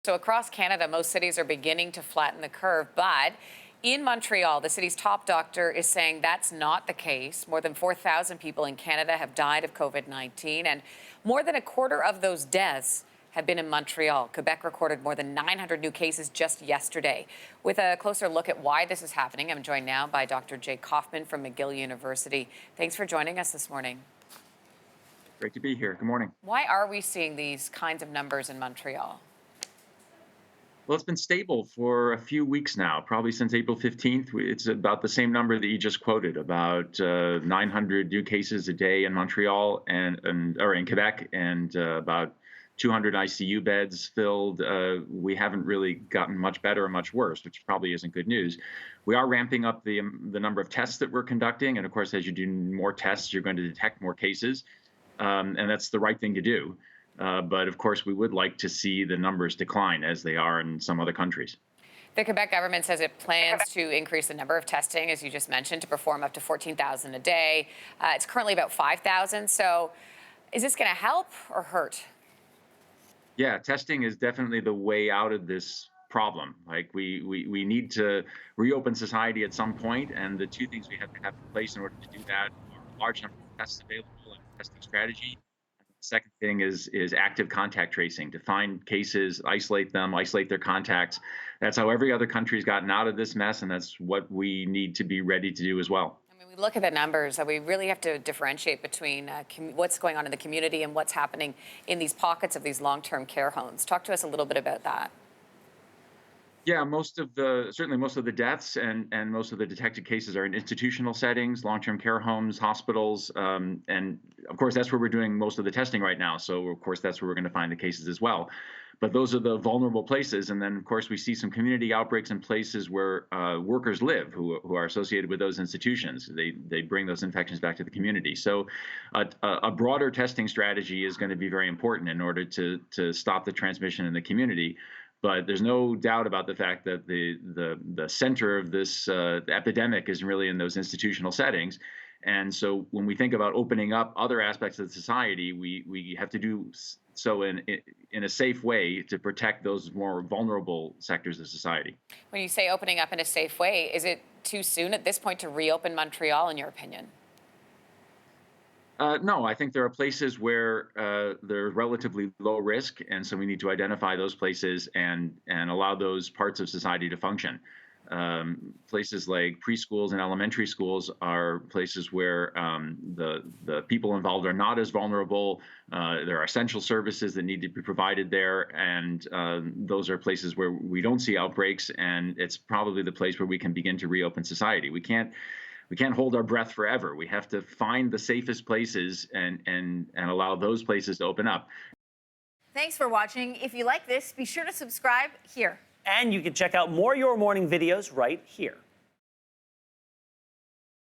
So across Canada, most cities are beginning to flatten the curve, but in Montreal, the city's top doctor is saying that's not the case. More than 4,000 people in Canada have died of COVID-19, and more than a quarter of those deaths have been in Montreal. Quebec recorded more than 900 new cases just yesterday. With a closer look at why this is happening, I'm joined now by Dr. Kaufman from McGill University. Thanks for joining us this morning. Great to be here. Good morning. Why are we seeing these kinds of numbers in Montreal? Well, it's been stable for a few weeks now, probably since April 15th. It's about the same number that you just quoted, about 900 new cases a day in Montreal or in Quebec, and about 200 ICU beds filled. We haven't really gotten much better or much worse, which probably isn't good news. We are ramping up the number of tests that we're conducting, and of course, as you do more tests, you're going to detect more cases, and that's the right thing to do. But of course, we would like to see the numbers decline as they are in some other countries. The Quebec government says it plans to increase the number of testing, as you just mentioned, to perform up to 14,000 a day. It's currently about 5,000. So is this going to help or hurt? Yeah, testing is definitely the way out of this problem. Like we need to reopen society at some point, and the two things we have to have in place in order to do that are a large number of tests available and testing strategy. The second thing is active contact tracing, to find cases, isolate them, isolate their contacts. That's how every other country's gotten out of this mess, and that's what we need to be ready to do as well. I mean, we look at the numbers, we really have to differentiate between what's going on in the community and what's happening in these pockets of these long-term care homes. Talk to us a little bit about that. Yeah, certainly most of the deaths and most of the detected cases are in institutional settings, long-term care homes, hospitals, and of course that's where we're doing most of the testing right now. So of course that's where we're going to find the cases as well. But those are the vulnerable places, and then of course we see some community outbreaks in places where workers live who are associated with those institutions. They bring those infections back to the community. So a broader testing strategy is going to be very important in order to stop the transmission in the community. But there's no doubt about the fact that the center of this epidemic is really in those institutional settings. And so when we think about opening up other aspects of society, we have to do so in a safe way to protect those more vulnerable sectors of society. When you say opening up in a safe way, is it too soon at this point to reopen Montreal, in your opinion? No, I think there are places where they're relatively low risk, and so we need to identify those places and allow those parts of society to function. Places like preschools and elementary schools are places where the people involved are not as vulnerable. There are essential services that need to be provided there, and those are places where we don't see outbreaks, and it's probably the place where we can begin to reopen society. We can't hold our breath forever. We have to find the safest places and allow those places to open up. Thanks for watching. If you like this, be sure to subscribe here. And you can check out more Your Morning videos right here.